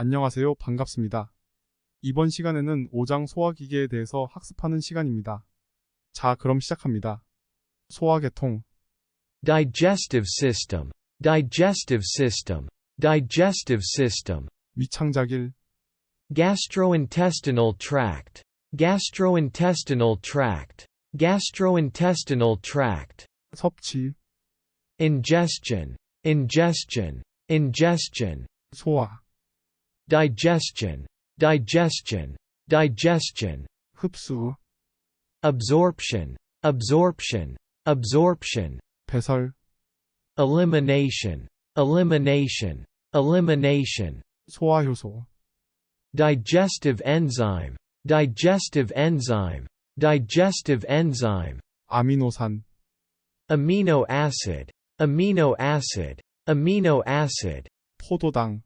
안녕하세요. 반갑습니다. 이번 시간에는 5장 소화기계에 대해서 학습하는 시간입니다. 자, 그럼 시작합니다. 소화계통, Digestive system, digestive system, digestive system. 위창자길, Gastrointestinal tract, gastrointestinal tract, gastrointestinal tract. 섭취, Ingestion, ingestion, ingestion. 소화, Digestion, digestion, digestion. 흡수, Absorption, absorption, absorption. 배설, Elimination, elimination, elimination. 소화효소, Digestive enzyme, digestive enzyme, digestive enzyme. 아미노산, Amino acid, amino acid, amino acid. 포도당,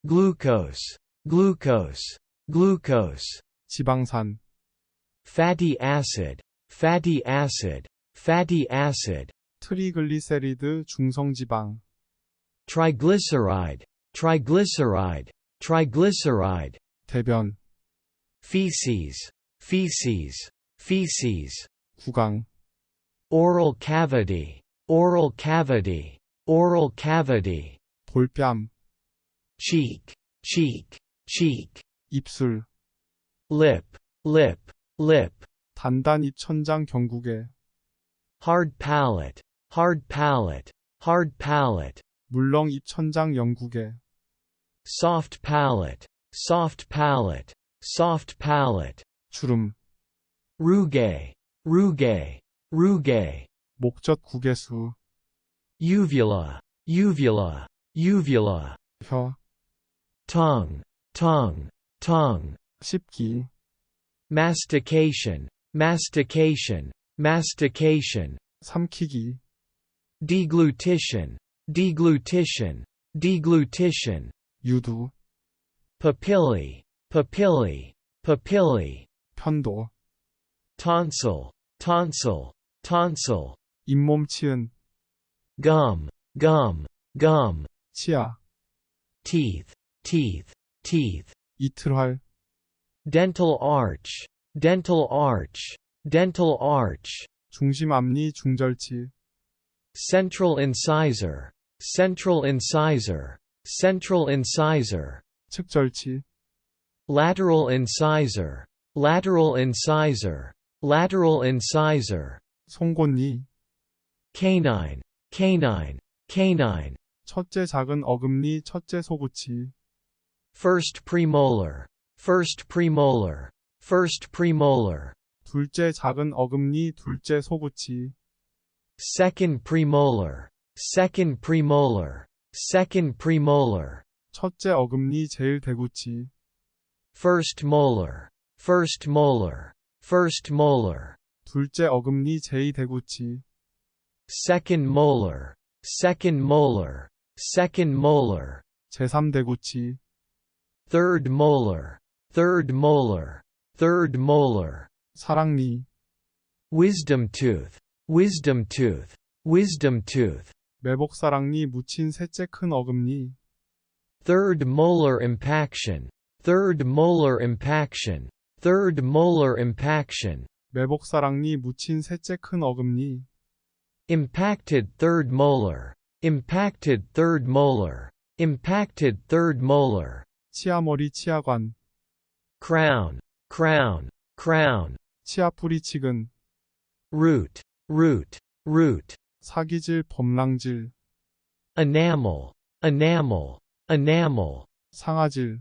Glucose, glucose, glucose. 지방산, Fatty acid, fatty acid, fatty acid. 트리글리세리드 중성지방, Triglyceride, triglyceride, triglyceride. 대변, Feces, feces, feces. 구강, Oral cavity, oral cavity, oral cavity. 볼뺨, Cheek, cheek, cheek. 입술, Lip, lip, lip. 단단 입천장 경국에, Hard palate, hard palate, hard palate. 물렁 입천장 영국에, Soft palate, soft palate, soft palate. 주름, Rugae, rugae, rugae. 목젖 구개수, Uvula, uvula, uvula. 혀, Tongue, tongue, tongue. 씹기, Mastication, mastication, mastication. 삼키기, Deglutition, deglutition, deglutition. 유두, Papillae, papillae, papillae. 편도, Tonsil, tonsil, tonsil. 잇몸 치은, Gum, gum, gum. 치아, Teeth, teeth, teeth. 이틀활, Dental arch, dental arch, dental arch. 중심 앞니 중절치, Central incisor, central incisor, central incisor. 측절치, Lateral incisor, lateral incisor, lateral incisor. 송곳니, Canine, canine, canine. 첫째 작은 어금니 첫째 소구치, First premolar, first premolar, first premolar. 둘째 작은 어금니 둘째 소구치, Second premolar, second premolar, second premolar. 첫째 어금니 제일 대구치, First molar, first molar, first molar. 둘째 어금니 제이 대구치, Second molar, second molar, second molar. 제3 대구치, Third molar, third molar, third molar. 사랑니, Wisdom tooth, wisdom tooth, wisdom tooth. 매복사랑니 묻힌 셋째 큰 어금니, Third molar impaction, third molar impaction, third molar impaction. 매복사랑니 묻힌 셋째 큰 어금니, Impacted third molar, impacted third molar, impacted third molar. 치아머리 치아관, Crown, crown, crown. 치아뿌리 치근, Root, root, root. 사기질 범랑질, Enamel, enamel, enamel. 상아질,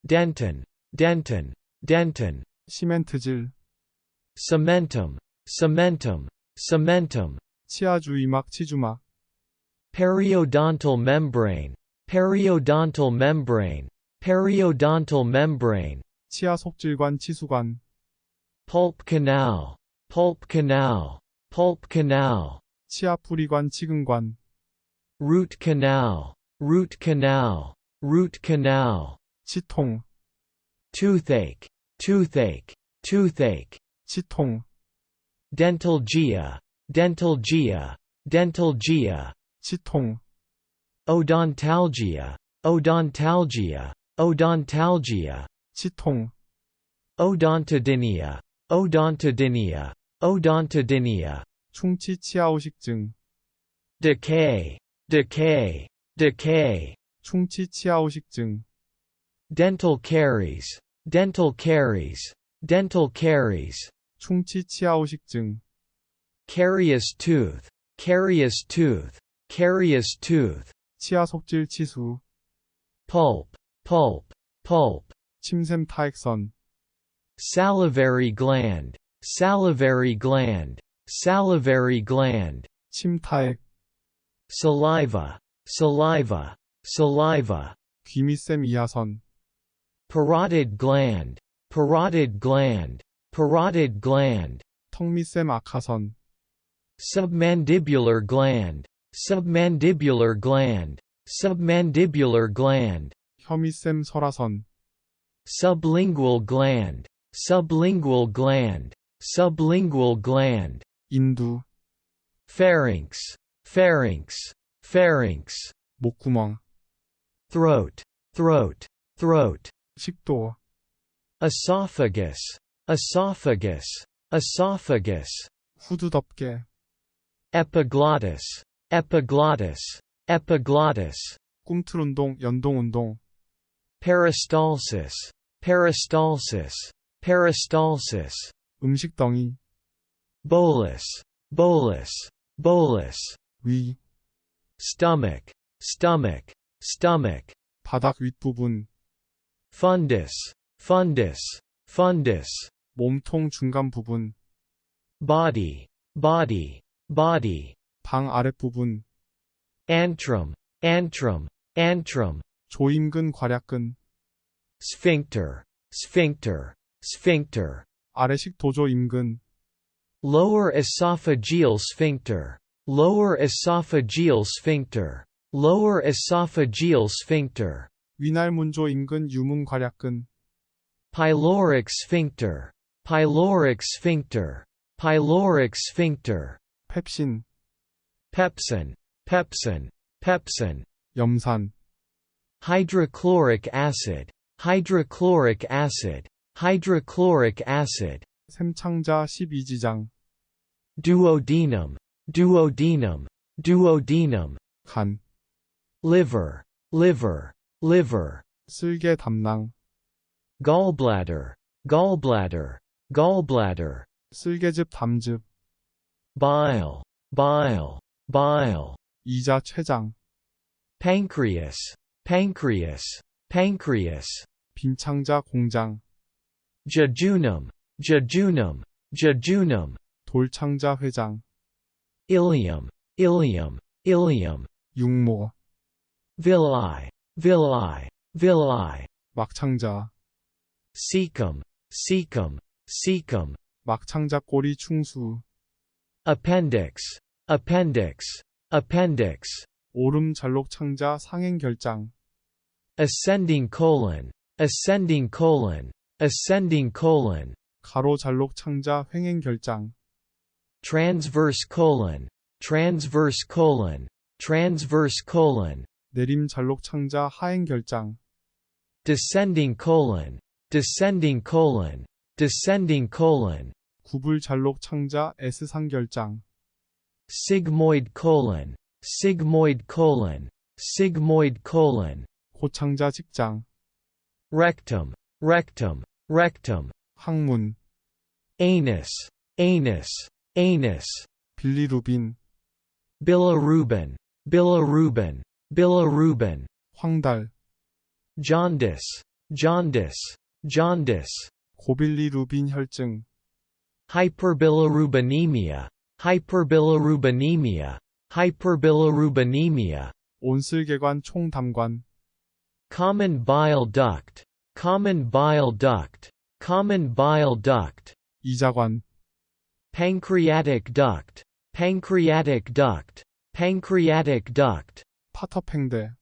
Dentin, dentin, dentin. 시멘트질, Cementum, cementum, cementum. 치아주위막 치주막, Periodontal membrane, periodontal membrane, periodontal membrane. 치아 속질관 치수관, Pulp canal, pulp canal, pulp canal. 치아뿌리관 치근관, Root canal, root canal, root canal. 치통, Toothache, toothache, toothache. 치통, Dentalgia, dentalgia, dentalgia. 치통, Odontalgia, odontalgia, odontalgia, 치통, odontodynia, odontodynia, odontodynia, 충치 치아후식증, decay, decay, decay, 충치 치아후식증, dental caries, dental caries, dental caries, 충치 치아후식증, carious tooth, carious tooth, carious tooth, 치아 속질 치수, pulp, pulp, pulp, 침샘 타액선, salivary gland, salivary gland, salivary gland, 침타액, saliva, saliva, saliva, 귀밑샘 이하선, parotid gland, parotid gland, parotid gland, 턱밑샘 악하선, submandibular gland, submandibular gland, submandibular gland, 혀밑샘 설하선, sublingual gland, sublingual gland, sublingual gland, 인두, pharynx, pharynx, pharynx, 목구멍, throat, throat, throat, 식도, esophagus, esophagus, esophagus, 후두 덮개, epiglottis, epiglottis, epiglottis, 꿈틀운동, 연동운동, peristalsis, peristalsis, peristalsis, 음식덩이, bolus, bolus, bolus, 위, stomach, stomach, stomach, 바닥 윗부분, fundus, fundus, fundus, 몸통 중간 부분, body, body, body, 방 아랫부분, antrum, antrum, antrum, 조임근 괄약근, sphincter, sphincter, sphincter, 아래식 도조 임근, lower esophageal sphincter, lower esophageal sphincter, lower esophageal sphincter, 위날문조 임근 유문 괄약근, pyloric sphincter, pyloric sphincter, pyloric sphincter, 펩신, pepsin, pepsin, pepsin, 염산, hydrochloric acid, hydrochloric acid, hydrochloric acid, 샘창자 12지장, duodenum, duodenum, duodenum, 간, liver, liver, liver, 쓸개 담낭, gallbladder, gallbladder, gallbladder, 쓸개즙 담즙, bile, bile, bile, 이자 췌장, pancreas, pancreas, pancreas, 빈창자 공장, jejunum, jejunum, jejunum, 돌창자 회장, ilium, ilium, ilium, 육모, villi, villi, villi, 막창자, cecum, cecum, cecum, 막창자 꼬리 충수, appendix, appendix, appendix, 오름잘록창자 상행결장, ascending colon, ascending colon, ascending colon, 가로잘록창자 횡행결장, transverse colon, transverse colon, transverse colon, 내림잘록창자 하행결장, descending colon, descending colon, descending colon, 구불잘록창자 S상결장, sigmoid colon, sigmoid colon, sigmoid colon, 고창자 직장, rectum, rectum, rectum, 항문, anus, anus, anus, 빌리루빈, bilirubin, bilirubin, bilirubin, 황달, jaundice, jaundice, jaundice, 고빌리루빈 혈증, hyperbilirubinemia, hyperbilirubinemia, hyperbilirubinemia, 온슬개관 총담관, common bile duct, common bile duct, common bile duct, 이자관, pancreatic duct, pancreatic duct, pancreatic duct, 파터팽대,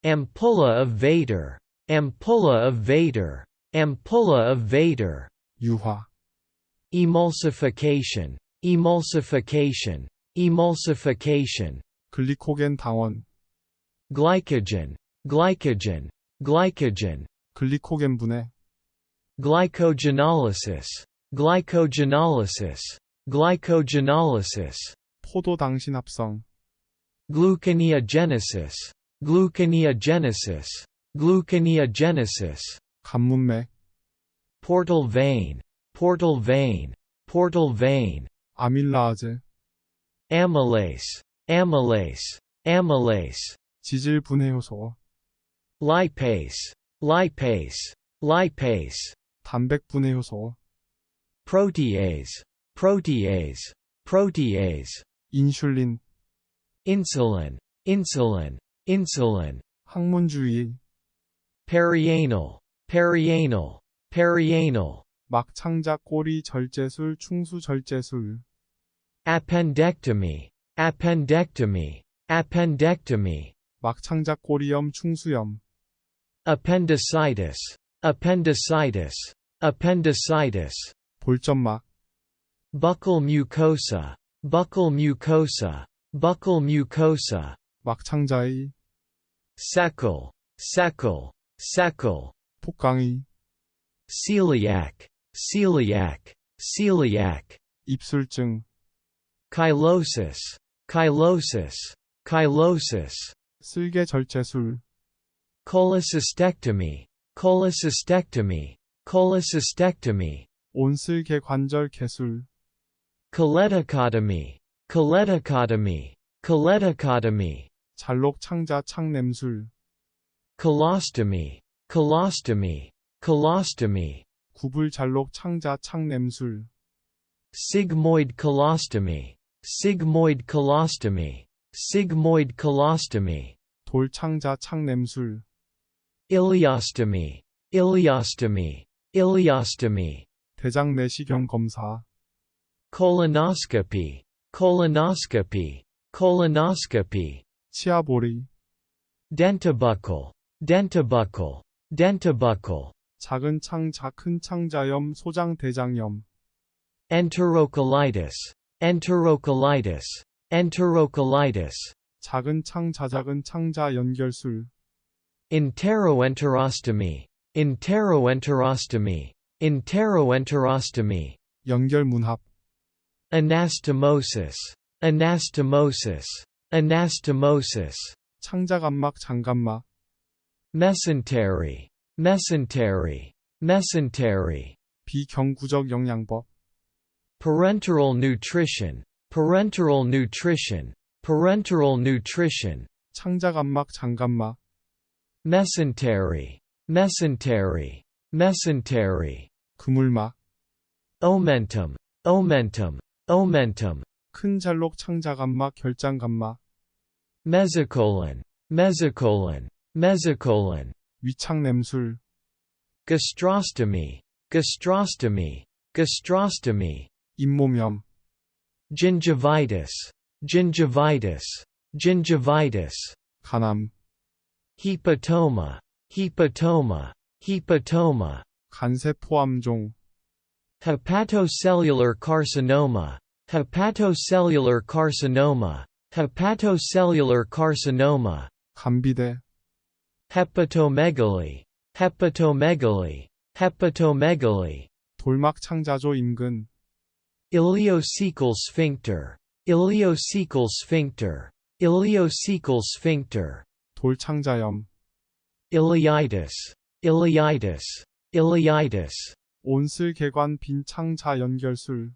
ampulla of Vater, ampulla of Vater, ampulla of Vater, 유화, emulsification, emulsification, emulsification, 글리코겐 당원, glycogen, glycogen, glycogen, 글리코겐 분해, glycogenolysis, glycogenolysis, glycogenolysis, 포도당신 합성, gluconeogenesis, gluconeogenesis, gluconeogenesis, 간문맥, portal vein, portal vein, portal vein, 아밀라아제, amylase, amylase, amylase, 지질 분해 효소, lipase, lipase, lipase, 단백 분해 효소, protease, protease, protease, 인슐린, insulin, insulin, insulin, 항문주의, perianal, perianal, perianal, 막창자 꼬리 절제술 충수 절제술, appendectomy, appendectomy, appendectomy, 막창자 꼬리염 충수염, appendicitis, appendicitis, appendicitis, 볼점막, buccal mucosa, buccal mucosa, buccal mucosa, 막창자의, secle, secle, secle, 폭강의, celiac, celiac, celiac, 입술증, chylosis, chylosis, chylosis, 쓸개 절제술, cholecystectomy, cholecystectomy, cholecystectomy, 온쓸개 관절 개술, choledochotomy, choledochotomy, choledochotomy, 잘록 창자 창냄술, colostomy, colostomy, colostomy, 구불 잘록 창자 창냄술, sigmoid colostomy, sigmoid colostomy, sigmoid colostomy, 돌창자 창냄술, ileostomy, ileostomy, ileostomy, 대장 내시경 검사, colonoscopy, colonoscopy, colonoscopy, 치아보리, dentabuccal, dentabuccal, dentabuccal, 작은 창자 큰 창자염 소장 대장염, enterocolitis, enterocolitis, enterocolitis, 작은 창자 작은 창자 연결술, enteroenterostomy, enteroenterostomy, enteroenterostomy, 연결문합, anastomosis, anastomosis, anastomosis, 창자감막 장감막, mesentery, mesentery, mesentery, 비경구적 영양법, parenteral nutrition, parenteral nutrition, parenteral nutrition, 창자감막 장감막, mesentery, mesentery, mesentery, 그물막, omentum, omentum, omentum, 큰 잘록 창자감막 결장감막, mesocolon, mesocolon, mesocolon, 위창냄술, gastrostomy, gastrostomy, gastrostomy, 잇몸염, gingivitis, gingivitis, gingivitis, 간암, hepatoma, hepatoma, hepatoma, 간세포암종, hepatocellular carcinoma, hepatocellular carcinoma, hepatocellular carcinoma, 간비대, hepatomegaly, hepatomegaly, hepatomegaly, 돌막 창자조 인근, ileocecal sphincter, ileocecal sphincter, ileocecal sphincter, 돌창자염, ileitis, ileitis, ileitis, 온슬개관 빈 창자 연결술,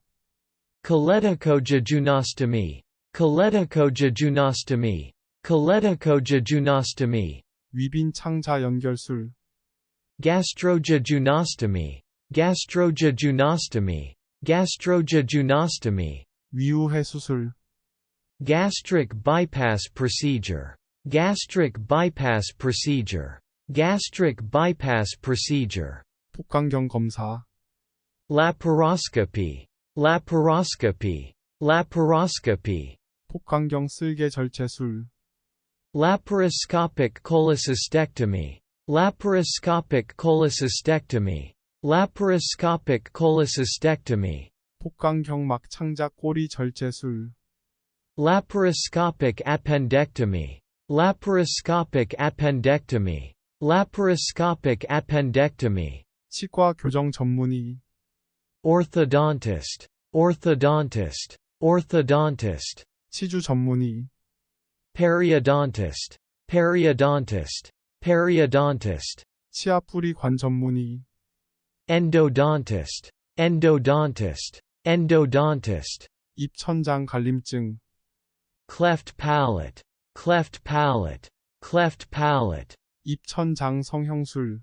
choledochojejunostomy, choledochojejunostomy, choledochojejunostomy, 위빈 창자 연결술, gastrojejunostomy, gastrojejunostomy, gastrojejunostomy, 위우해 수술, gastric bypass procedure, gastric bypass procedure, gastric bypass procedure, 복강경 검사, laparoscopy, laparoscopy, laparoscopy, 복강경 쓸개 절제술, laparoscopic cholecystectomy, laparoscopic cholecystectomy, laparoscopic cholecystectomy, 복강경 막창자 꼬리 절제술, laparoscopic appendectomy, laparoscopic appendectomy, Laparoscopic appendectomy. 치과 교정 전문의. Orthodontist. Orthodontist. Orthodontist. 치주 전문의. Periodontist. Periodontist. Periodontist. 치아 뿌리 관 전문의. Endodontist. Endodontist. Endodontist. 입천장 갈림증. Cleft palate. Cleft palate. Cleft palate. 입천장 성형술.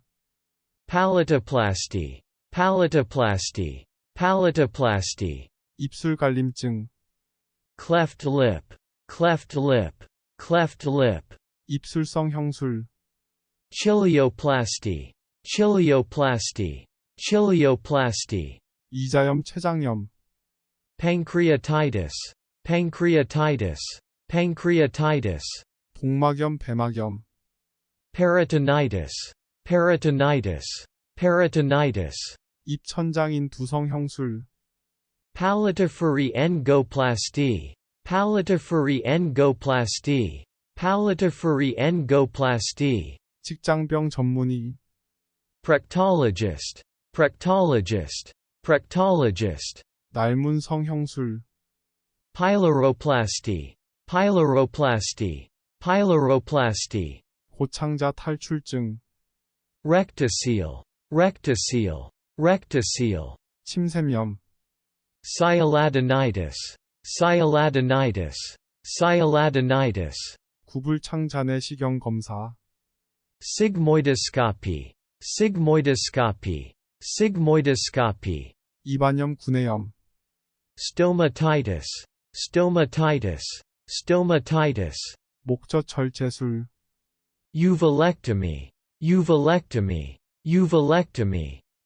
Palatoplasty. Palatoplasty. Palatoplasty. 입술 갈림증. Cleft lip. Cleft lip. Cleft lip. 입술성 형술. Chilioplasty. Chilioplasty. Chilioplasty. 이자염 췌장염. Pancreatitis. Pancreatitis. Pancreatitis. 복막염 배막염. Peritonitis. Peritonitis. Peritonitis. 입천장인 두성 형술. Palatophory engoplasty. Palatophory engoplasty. Palatophory engoplasty. 직장병 전문의. Proctologist. Proctologist. Proctologist. 날문 성형술. Pyloroplasty. Pyloroplasty. Pyloroplasty. 고창자 탈출증. Rectocele. Rectocele. Rectocele. 침샘염. Sialadenitis. Sialadenitis. Sialadenitis. 구불창 내시경 검사. Sigmoidoscopy. Sigmoidoscopy. Sigmoidoscopy. 입안염 구내염. Stomatitis. Stomatitis. Stomatitis. 목젖철 제술. Uvulectomy. Uvulectomy. Uvulectomy.